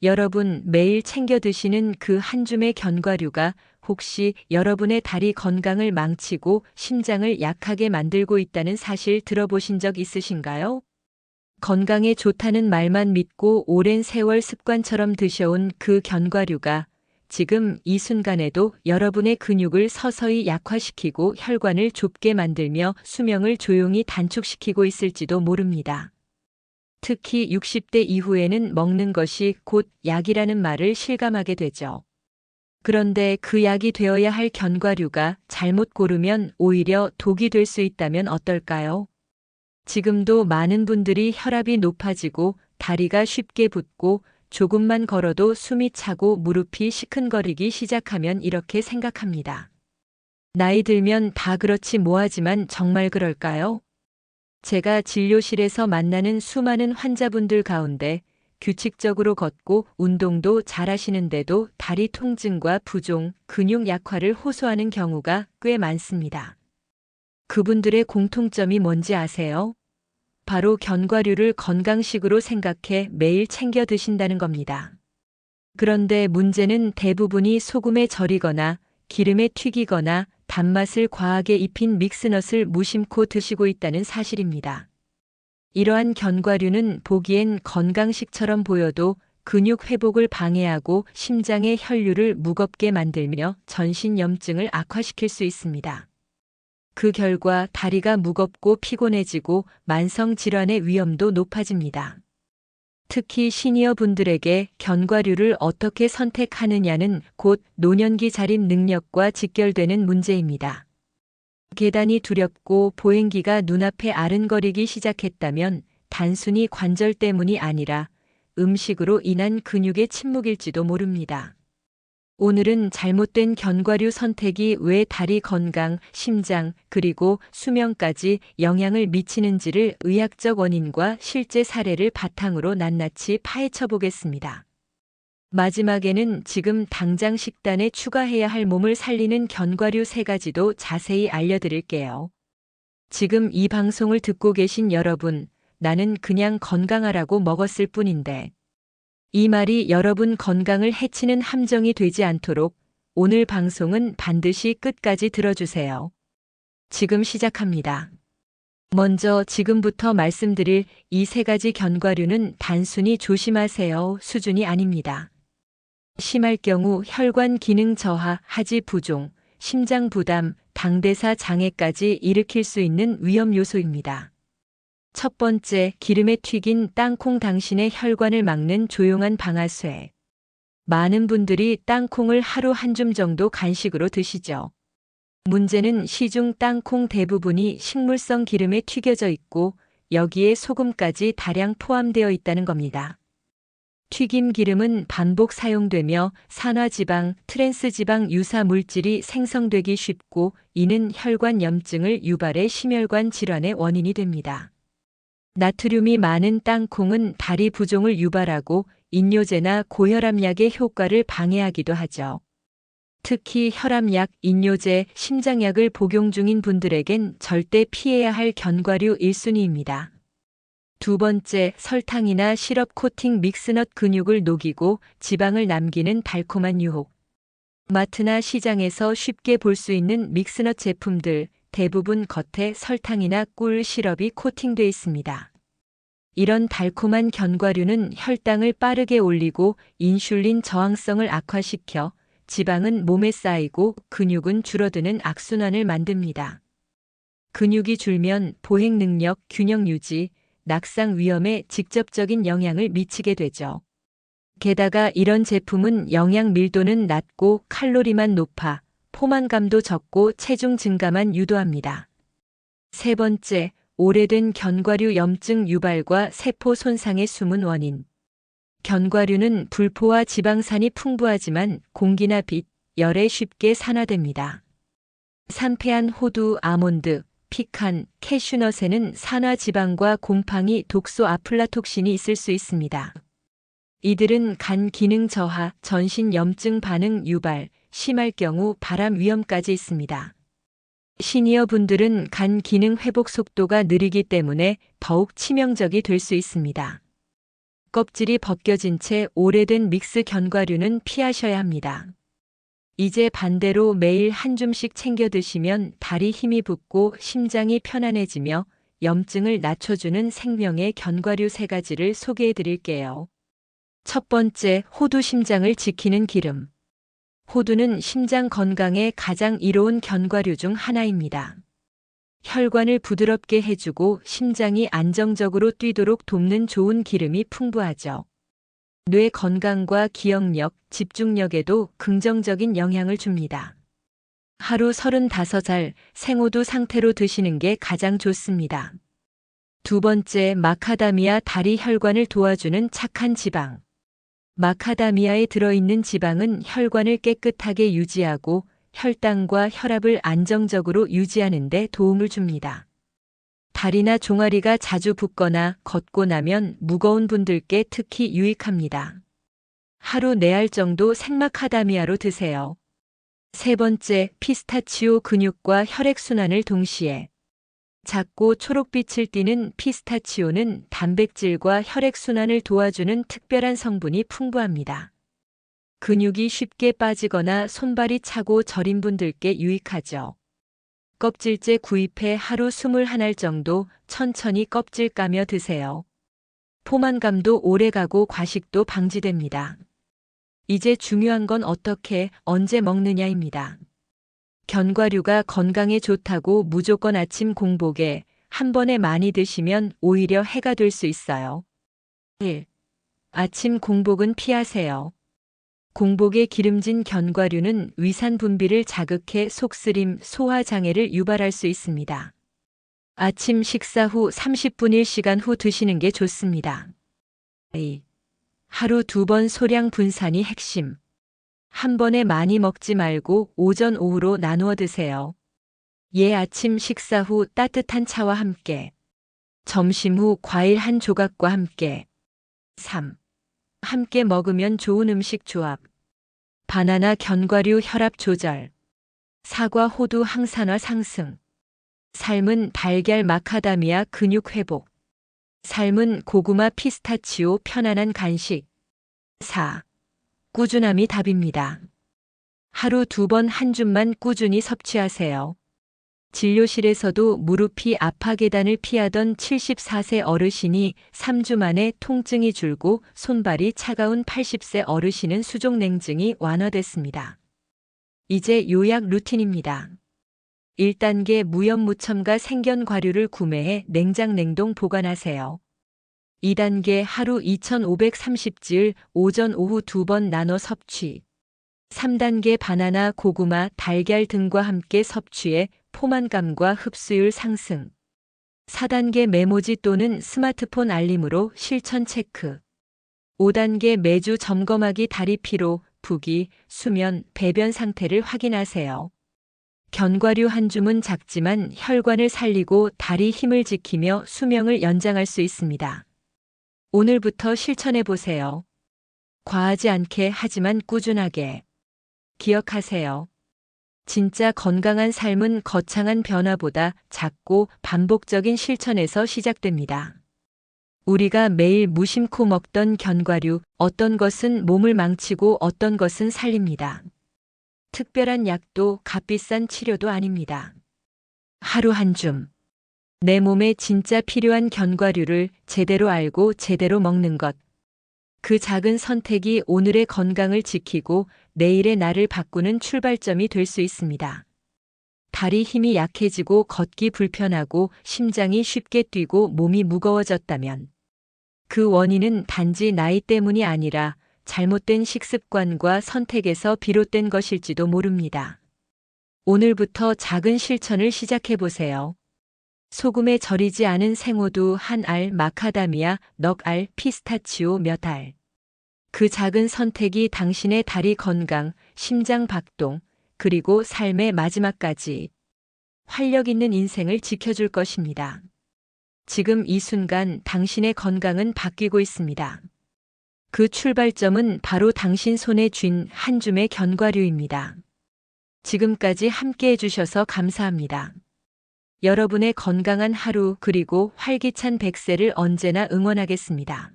여러분 매일 챙겨 드시는 그 한 줌의 견과류가 혹시 여러분의 다리 건강을 망치고 심장을 약하게 만들고 있다는 사실 들어보신 적 있으신가요? 건강에 좋다는 말만 믿고 오랜 세월 습관처럼 드셔온 그 견과류가 지금 이 순간에도 여러분의 근육을 서서히 약화시키고 혈관을 좁게 만들며 수명을 조용히 단축시키고 있을지도 모릅니다. 특히 60대 이후에는 먹는 것이 곧 약이라는 말을 실감하게 되죠. 그런데 그 약이 되어야 할 견과류가 잘못 고르면 오히려 독이 될 수 있다면 어떨까요? 지금도 많은 분들이 혈압이 높아지고 다리가 쉽게 붓고 조금만 걸어도 숨이 차고 무릎이 시큰거리기 시작하면 이렇게 생각합니다. 나이 들면 다 그렇지 뭐하지만 정말 그럴까요? 제가 진료실에서 만나는 수많은 환자분들 가운데 규칙적으로 걷고 운동도 잘하시는데도 다리 통증과 부종, 근육 약화를 호소하는 경우가 꽤 많습니다. 그분들의 공통점이 뭔지 아세요? 바로 견과류를 건강식으로 생각해 매일 챙겨 드신다는 겁니다. 그런데 문제는 대부분이 소금에 절이거나 기름에 튀기거나 단맛을 과하게 입힌 믹스넛을 무심코 드시고 있다는 사실입니다. 이러한 견과류는 보기엔 건강식처럼 보여도 근육 회복을 방해하고 심장의 혈류를 무겁게 만들며 전신염증을 악화시킬 수 있습니다. 그 결과 다리가 무겁고 피곤해지고 만성 질환의 위험도 높아집니다. 특히 시니어 분들에게 견과류를 어떻게 선택하느냐는 곧 노년기 자립 능력과 직결되는 문제입니다. 계단이 두렵고 보행기가 눈앞에 아른거리기 시작했다면 단순히 관절 때문이 아니라 음식으로 인한 근육의 침묵일지도 모릅니다. 오늘은 잘못된 견과류 선택이 왜 다리 건강, 심장, 그리고 수명까지 영향을 미치는지를 의학적 원인과 실제 사례를 바탕으로 낱낱이 파헤쳐 보겠습니다. 마지막에는 지금 당장 식단에 추가해야 할 몸을 살리는 견과류 3가지도 자세히 알려드릴게요. 지금 이 방송을 듣고 계신 여러분, 나는 그냥 건강하라고 먹었을 뿐인데. 이 말이 여러분 건강을 해치는 함정이 되지 않도록 오늘 방송은 반드시 끝까지 들어주세요. 지금 시작합니다. 먼저 지금부터 말씀드릴 이 3가지 견과류는 단순히 조심하세요 수준이 아닙니다. 심할 경우 혈관 기능 저하, 하지 부종, 심장 부담, 당대사 장애까지 일으킬 수 있는 위험 요소입니다. 첫 번째, 기름에 튀긴 땅콩 당신의 혈관을 막는 조용한 방아쇠. 많은 분들이 땅콩을 하루 한 줌 정도 간식으로 드시죠. 문제는 시중 땅콩 대부분이 식물성 기름에 튀겨져 있고 여기에 소금까지 다량 포함되어 있다는 겁니다. 튀김 기름은 반복 사용되며 산화지방, 트랜스지방 유사 물질이 생성되기 쉽고 이는 혈관 염증을 유발해 심혈관 질환의 원인이 됩니다. 나트륨이 많은 땅콩은 다리 부종을 유발하고 인뇨제나 고혈압약의 효과를 방해하기도 하죠. 특히 혈압약, 인뇨제, 심장약을 복용 중인 분들에겐 절대 피해야 할 견과류 1순위입니다. 두 번째, 설탕이나 시럽 코팅 믹스넛 근육을 녹이고 지방을 남기는 달콤한 유혹. 마트나 시장에서 쉽게 볼 수 있는 믹스넛 제품들, 대부분 겉에 설탕이나 꿀 시럽이 코팅돼 있습니다. 이런 달콤한 견과류는 혈당을 빠르게 올리고 인슐린 저항성을 악화시켜 지방은 몸에 쌓이고 근육은 줄어드는 악순환을 만듭니다. 근육이 줄면 보행 능력, 균형 유지, 낙상 위험에 직접적인 영향을 미치게 되죠. 게다가 이런 제품은 영양 밀도는 낮고 칼로리만 높아 포만감도 적고 체중 증가만 유도합니다. 세 번째, 오래된 견과류 염증 유발과 세포 손상의 숨은 원인. 견과류는 불포화 지방산이 풍부하지만 공기나 빛, 열에 쉽게 산화됩니다. 산패한 호두, 아몬드, 피칸, 캐슈넛에는 산화지방과 곰팡이, 독소 아플라톡신이 있을 수 있습니다. 이들은 간 기능 저하, 전신 염증 반응 유발, 심할 경우 발암 위험까지 있습니다. 시니어 분들은 간 기능 회복 속도가 느리기 때문에 더욱 치명적이 될 수 있습니다. 껍질이 벗겨진 채 오래된 믹스 견과류는 피하셔야 합니다. 이제 반대로 매일 한 줌씩 챙겨 드시면 다리 힘이 붙고 심장이 편안해지며 염증을 낮춰주는 생명의 견과류 3가지를 소개해 드릴게요. 첫 번째, 호두 심장을 지키는 기름. 호두는 심장 건강에 가장 이로운 견과류 중 하나입니다. 혈관을 부드럽게 해주고 심장이 안정적으로 뛰도록 돕는 좋은 기름이 풍부하죠. 뇌 건강과 기억력, 집중력에도 긍정적인 영향을 줍니다. 하루 35알 생호두 상태로 드시는 게 가장 좋습니다. 두 번째, 마카다미아 다리 혈관을 도와주는 착한 지방. 마카다미아에 들어있는 지방은 혈관을 깨끗하게 유지하고 혈당과 혈압을 안정적으로 유지하는 데 도움을 줍니다. 다리나 종아리가 자주 붓거나 걷고 나면 무거운 분들께 특히 유익합니다. 하루 4알 정도 생마카다미아로 드세요. 세 번째, 피스타치오 근육과 혈액순환을 동시에. 작고 초록빛을 띠는 피스타치오는 단백질과 혈액순환을 도와주는 특별한 성분이 풍부합니다. 근육이 쉽게 빠지거나 손발이 차고 저린 분들께 유익하죠. 껍질째 구입해 하루 21알 정도 천천히 껍질 까며 드세요. 포만감도 오래가고 과식도 방지됩니다. 이제 중요한 건 어떻게, 언제 먹느냐입니다. 견과류가 건강에 좋다고 무조건 아침 공복에 한 번에 많이 드시면 오히려 해가 될 수 있어요. 1. 아침 공복은 피하세요. 공복에 기름진 견과류는 위산 분비를 자극해 속쓰림, 소화장애를 유발할 수 있습니다. 아침 식사 후 30분 1시간 후 드시는 게 좋습니다. 2. 하루 2번 소량 분산이 핵심. 한 번에 많이 먹지 말고 오전, 오후로 나누어 드세요. 아침 식사 후 따뜻한 차와 함께. 점심 후 과일 한 조각과 함께. 3. 함께 먹으면 좋은 음식 조합. 바나나 견과류 혈압 조절. 사과 호두 항산화 상승. 삶은 달걀 마카다미아 근육 회복. 삶은 고구마 피스타치오 편안한 간식. 4. 꾸준함이 답입니다. 하루 2번 한 줌만 꾸준히 섭취하세요. 진료실에서도 무릎이 아파 계단을 피하던 74세 어르신이 3주 만에 통증이 줄고 손발이 차가운 80세 어르신은 수족 냉증이 완화됐습니다. 이제 요약 루틴입니다. 1단계 무염무첨가 생견과류를 구매해 냉장 냉동 보관하세요. 2단계 하루 2530질 오전 오후 2번 나눠 섭취. 3단계 바나나, 고구마, 달걀 등과 함께 섭취해 포만감과 흡수율 상승. 4단계 메모지 또는 스마트폰 알림으로 실천 체크. 5단계 매주 점검하기 다리 피로, 부기, 수면, 배변 상태를 확인하세요. 견과류 한 줌은 작지만 혈관을 살리고 다리 힘을 지키며 수명을 연장할 수 있습니다. 오늘부터 실천해 보세요. 과하지 않게 하지만 꾸준하게. 기억하세요. 진짜 건강한 삶은 거창한 변화보다 작고 반복적인 실천에서 시작됩니다. 우리가 매일 무심코 먹던 견과류, 어떤 것은 몸을 망치고 어떤 것은 살립니다. 특별한 약도 값비싼 치료도 아닙니다. 하루 한 줌. 내 몸에 진짜 필요한 견과류를 제대로 알고 제대로 먹는 것. 그 작은 선택이 오늘의 건강을 지키고 내일의 나를 바꾸는 출발점이 될 수 있습니다. 다리 힘이 약해지고 걷기 불편하고 심장이 쉽게 뛰고 몸이 무거워졌다면 그 원인은 단지 나이 때문이 아니라 잘못된 식습관과 선택에서 비롯된 것일지도 모릅니다. 오늘부터 작은 실천을 시작해 보세요. 소금에 절이지 않은 생호두 한 알, 마카다미아 넉 알, 피스타치오 몇 알. 그 작은 선택이 당신의 다리 건강, 심장 박동, 그리고 삶의 마지막까지 활력 있는 인생을 지켜줄 것입니다. 지금 이 순간 당신의 건강은 바뀌고 있습니다. 그 출발점은 바로 당신 손에 쥔 한 줌의 견과류입니다. 지금까지 함께 해주셔서 감사합니다. 여러분의 건강한 하루 그리고 활기찬 100세를 언제나 응원하겠습니다.